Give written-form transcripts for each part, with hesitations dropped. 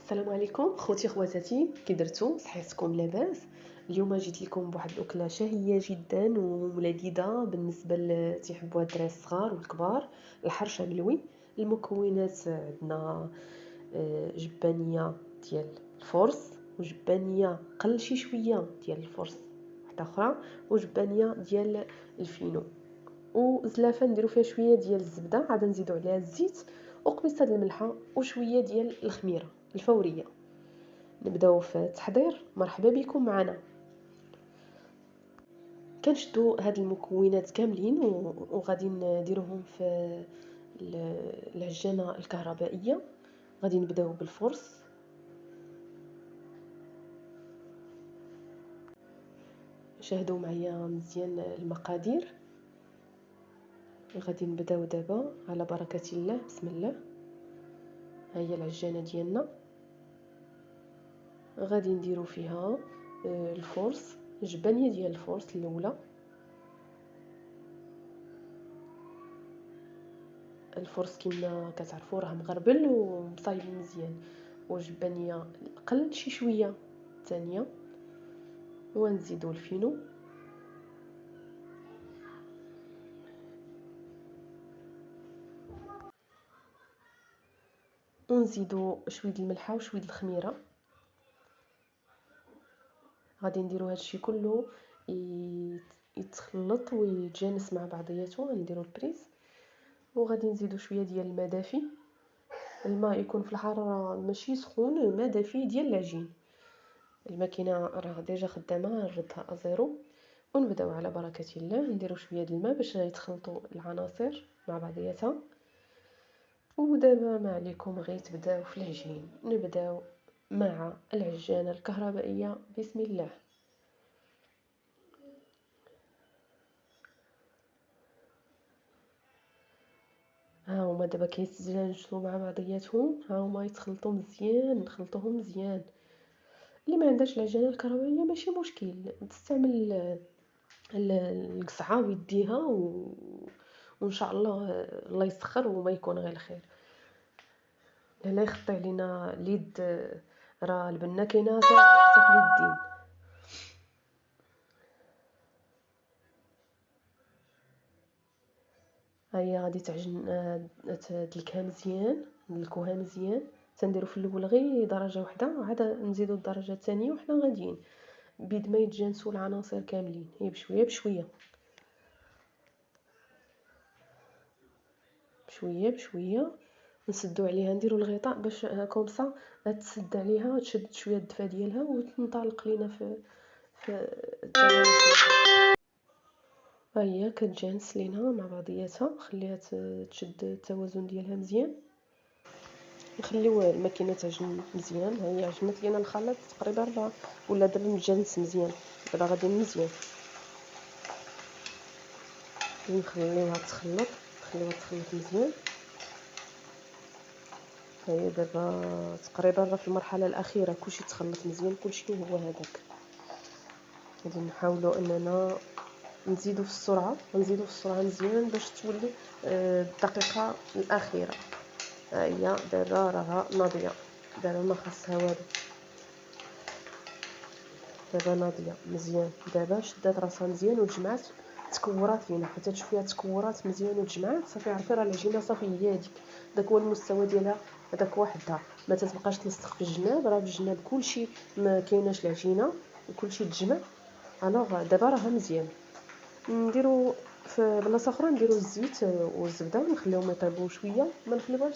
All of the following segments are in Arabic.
السلام عليكم خوتي خواتاتي، كي درتو صحيتكم لاباس؟ اليوم جيت لكم بواحد الاكله شهيه جدا ولذيذه بالنسبه تيحبوها الدراري الصغار والكبار. الحرشه ملوي. المكونات عندنا جبانيه ديال الفرص، وجبانيه قل شويه ديال الفرص واحده اخرى، وجبانيه ديال الفينو، وزلافه نديرو فيها شويه ديال الزبده، عاد نزيدو عليها الزيت وقبيصه د الملحه وشويه ديال الخميره الفوريه. نبداو في التحضير. مرحبا بكم معنا. كنشدو هاد المكونات كاملين وغادي نديروهم في العجانه الكهربائيه. غادي نبداو بالفرص. شاهدوا معايا مزيان المقادير. غادي نبداو دابا على بركه الله. بسم الله. ها هي العجانه ديالنا. غادي نديرو فيها الفرص، جبانيه ديال الفرص الاولى. الفرص كما كتعرفوا راه مغربل ومصايب مزيان، وجبانيه قل شي شويه الثانيه، ونزيدو الفينو ونزيدو شويه الملحه وشويه الخميره. غادي نديرو هادشي كله يتخلط ويتجانس مع بعضياته. نديرو البريز وغادي نزيدو شويه ديال الماء دافي. الماء يكون في الحراره ماشي سخون، ماء دافي ديال العجين. الماكينه راه ديجا خدامه، نردها زيرو. ونبداو على بركه الله. نديرو شويه د الماء باش يتخلطوا العناصر مع بعضياتها. ودابا ما عليكم غير تبداو في العجين. نبداو مع العجانه الكهربائيه. بسم الله. ها هما دابا كيتجانسوا مع بعضياتهم، ها هما يتخلطوا مزيان، نخلطوهم مزيان. اللي ما عندهاش العجانه الكهربائيه ماشي مشكل، تستعمل القصعه ويديها وان شاء الله الله يسخر وما يكون غير الخير. لا يخطي علينا اليد، راه البنه كاينه حتى في اليدين. هيا غادي تعجن، تدلكها مزيان، ندلكوها مزيان. تنديرو في الاول غير درجه واحده، وعاد نزيدو الدرجه الثانيه وحنا غاديين بيد ما يتجانسوا العناصر كاملين. هي بشويه بشويه بشويه بشويه. نسدو عليها، نديرو الغطاء باش كومسا تسد عليها وتشد شويه الدفا ديالها وتنطلق لينا في التجانس. ها هي كتجانس لينا مع بعضياتها. خليها تشد التوازن ديالها مزيان. نخليو الماكينه تعجن مزيان. ها هي عجنت لينا الخليط تقريبا، ولا دابا متجانس مزيان. دابا غادي مزيان نخليوها تخلط مزيان. ها هي دابا تقريبا راه في المرحله الاخيره، كلشي تخلط مزيان، كلشي هو هذاك. غادي نحاولوا اننا نزيدوا في السرعه مزيان باش تولي الدقيقه الاخيره. ها هي دابا راها ناضيه، دابا ما خاصها والو، دابا ناضيه مزيان. دابا شدات راسها مزيان وتجمعات، تكورات لينا حتى تشوفيها تكورات مزيان وتجمعات. صافي عرفي راه العجينه صافي هي هذيك، داك هو المستوى ديالها، هذاك وحدها. ما تتبقاش تلصق في الجناب، راه في الجناب كلشي ما كايناش العجينه وكلشي تجمع. الوغ دابا راها مزيان. نديرو في بلاصه اخرى، نديرو الزيت والزبده ونخليهم يطيبوا شويه، ما نخليوهاش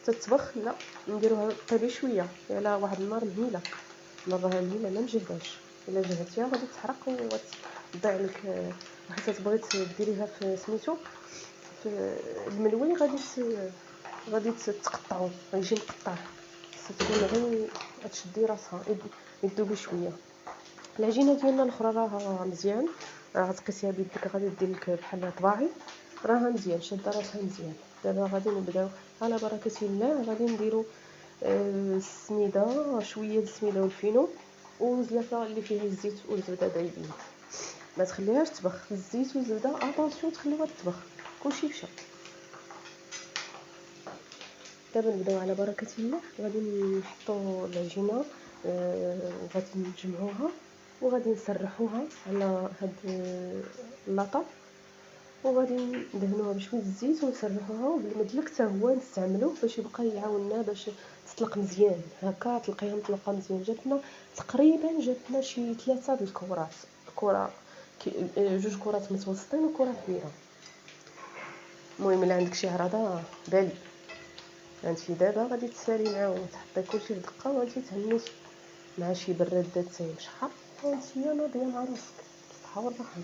تتطبخ لا، نديروها طيبي شويه على واحد النار مهيله. نارها مهيله ما نجهدهاش، الا جهدتيها غادي تحرق وتضيع لك. حتى تبغي ديريها في سميتو في الملوي، غادي تقطعو، غيجي مقطع. ستكون غير تشدي راسها يذوب شويه. العجينه ديالنا الاخرى راها مزيان، راه غتقيسيها بيدك، غادي دير لك بحال طباعي، راها مزيان شاده راسها مزيان. دابا غادي نبداو على بركه الله. غادي نديرو السميده، شويه السميده والفينو وزلافه اللي فيها الزيت والزبده دايبين. ما تخليهاش تبخ الزيت والزبده، اطونسيون تخليوها تطبخ. كلشي مشى. دابا نبداو على بركه الله. غادي نحطوا العجينه وغادي نجمعوها وغادي نسرحوها على هاد اللاطه، وغادي ندهنوها بشويه الزيت ونسرحوها، وبالمدلك حتى هو نستعملوه باش يبقى يعاوننا باش تطلق مزيان. هكا تلقيها مطلقه مزيان. جاتنا تقريبا شي 3 د الكرات، كره جوج كرات متوسطين وكره كبيره. المهم الا عندك شي عراضه بالي انتي دابا غادي تسالي معاه وتحطي كلشي في دقه وانتي تهنيتي مع شي براد مشحر وانتي ناضيه مع راسك بالصحه والراحه.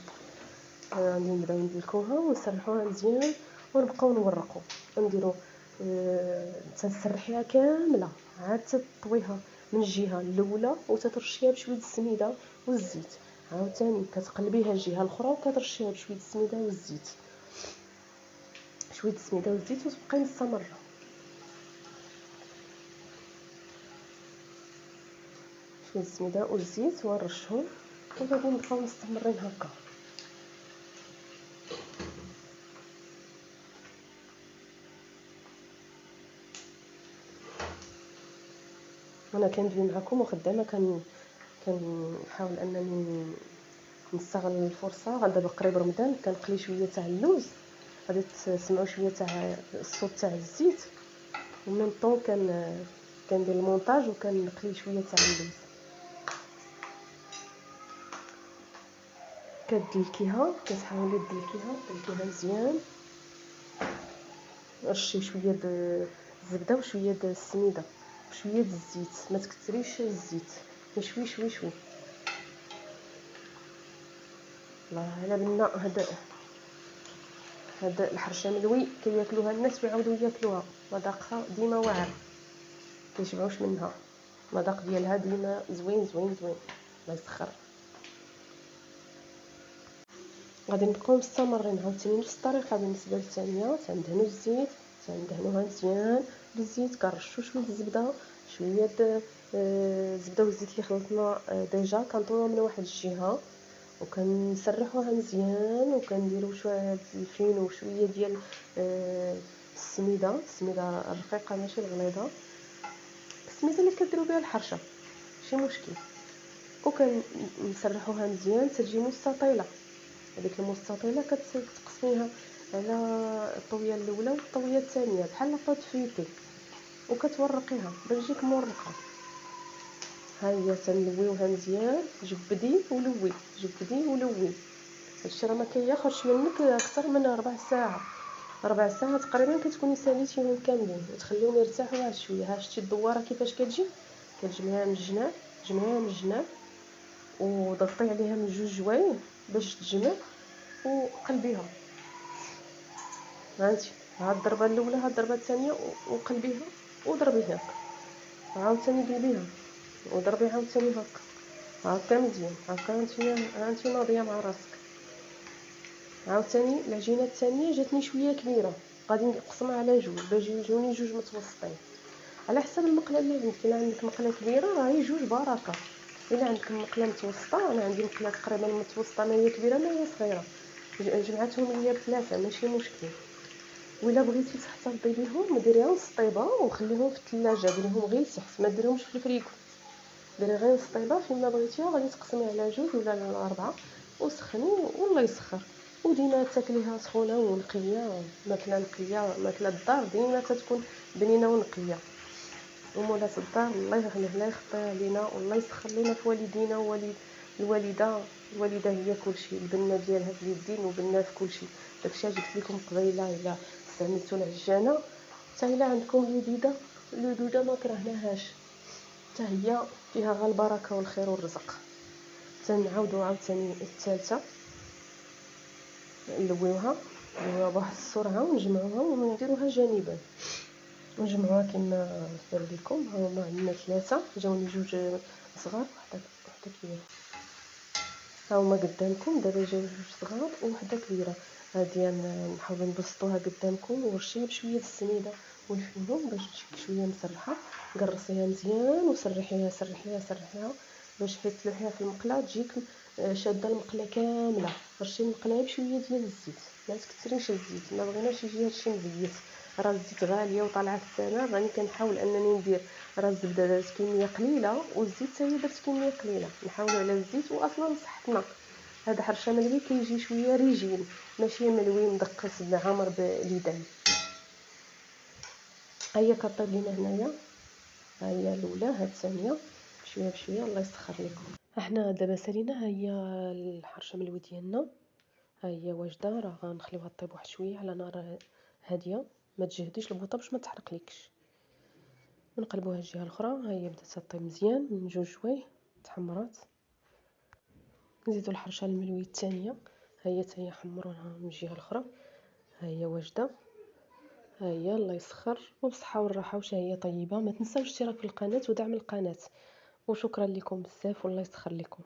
غادي نبداو ندلكوها ونسرحوها مزيان ونبقاو نورقو، نديرو تنسرحيها كامله عاد تطويها من الجهه الاولى وتترشيها بشويه السميده والزيت، عاوتاني كتقلبيها الجهه الاخرى وكترشيها بشويه السميده والزيت، شويه السميده والزيت، وتبقاي مستمره. شويه السميده والزيت ونرشهم وغادي نبقاو مستمرين هكا. وانا كندوي معكم وخدامه كنحاول انني نستغل الفرصه. دابا قريب رمضان كنقلي شويه تاع اللوز، غادي تسمعوا شويه تاع الصوت تاع الزيت، ومن طون كندير المونتاج وكنقلي شويه تاع اللوز. كتدلكيها، كتحاولي تدلكيها مزيان، رشي شويه د الزبده وشويه د السميده وشويه د الزيت، ما تكثريش الزيت، شوي شوي شوي. الله على بالنا هاد الحرشه ملوي كياكلوها الناس ويعاودوا ياكلوها، مذاقها ديما واعر كيشبعوش منها، المذاق ديالها ديما زوين زوين زوين، الله يسخر. غادي نبقاو مستمرين عاوتاني نفس الطريقه بالنسبه للثانيه. تندهنوا الزيت، تندهنوها مزيان بالزيت، كنرشوا شويه الزبده، شويه الزبده والزيت اللي خلطنا ديجا، كنطويوها من واحد الجهه وكنسرحوها مزيان، وكنديروا شويه الفين وشويه ديال السميده الرقيقه ماشي الغليظه، السميده اللي كديروا بها الحرشه ماشي مشكل، وكنسرحوها مزيان تجي مستطيله. هذيك المستطيله كتقسميها على الطويه الاولى والطويه الثانيه بحال لاطو فيتي، وكتورقيها باش تجيك مورقه. ها هي تنلويوها مزيان، جبدي ولوي جبدي ولوي. هادشي راه ما كياخذش منك اكثر من ربع ساعه تقريبا، كتكوني ساليتيهم كاملين وتخليهم يرتاحوا واحد شويه. ها شتي الدواره كيفاش كتجي، كتجمعيها من الجناب وضغطي عليها من جوج جوايع باش تجمع وقلبيها. هانتي ها الضربه الاولى ها الضربه الثانيه وقلبيها وضربيها، عاوتاني قلبيها وضربي عاوتاني هكا مزيان. هكا انت ناضيه مع راسك. عاوتاني العجينه الثانيه جاتني شويه كبيره، غادي نقسمها على جوج باش يجوني جوج متوسطين على حسب المقله اللي عندك. الا عندك مقله كبيره راهي جوج بركه، الا عندك مقله متوسطه، انا عندي مقله تقريبا متوسطه، ما هي كبيره ما هي صغيره، جمعتهم ليا بثلاثه ماشي مشكل. وإلا بغيتي تحتفظي بهم ديريهم سطيبه وخليهم في الثلاجه، ديريهم غير لتحت ما ديرهمش في الفريكو، ديري غير سطيبه فيما بغيتيها. غادي تقسمي على جوج ولا على 4 وسخني والله يسخر، وديما تاكليها سخونه ونقيه. ماكله نقيه، ماكله الدار ديما تتكون بنينه ونقيه. ومولات الدار الله يغنيه لا يخطيها علينا والله يسخر لينا في والدينا الوالده هي كلشي، البنه ديالها في اليدين وبنه في كلشي. داكشي جبت لكم قبيله الا استعملتوا العجانه، حتى الا عندكم لودوده ما كرهناهاش، حتى هي فيها غير البركه والخير والرزق. تنعاودوا عاوتاني الثالثه نلويوها بواحد السرعه ونجمعوها ونديروها جانبا، نجمعوها كما داير لكم. ها هما عندنا 3 جاوني جوج صغار وحده كبيره، ها هما قدامكم دابا جاو جوج صغار وحده كبيره. هادي نحاولوا نبسطوها قدامكم ورشيها بشويه السميده والفينو باش تجيك شويه مسرحه. قرصيها مزيان وسرحيها باش حيت تلوحيها في المقله تجيك شاده المقله كامله. رشي المقله بشويه ديال الزيت، ما تكثريش الزيت، ما بغيناش يجي هادشي مزيت، راه الزيت غاليه وطالعه في الثمن، راني كنحاول انني ندير. راه الزبده درت كميه قليله والزيت حتى هي درت كميه قليله، نحاولوا على الزيت واصلا صحتنا. هذا حرشه ملوي كيجي شويه ريجيم، ماشي ملوي مدقس عامر باليدين. هيا كطيب لينا هنايا، ها هي الاولى، ها الثانيه، بشويه بشويه الله يسخر لكم. احنا دابا سالينا، ها هي الحرشه ملوي ديالنا، ها هي واجده. راه غنخليوها طيب واحد شويه على نار هاديه، ما تجهديش البوطه باش ما تحرقليكش. نقلبوها الجهه الاخرى، ها هي بدات طيب مزيان من جوج شويه، تحمرات. نزيدو الحرشه الملويه الثانيه، ها هي حتى هي حمروها من الجهه الاخرى. ها هي واجده، ها هي الله يسخر وبصحه والراحه. وش هي طيبه. ما تنساوش الاشتراك في القناه ودعم القناه، وشكرا لكم بزاف والله يسخر لكم.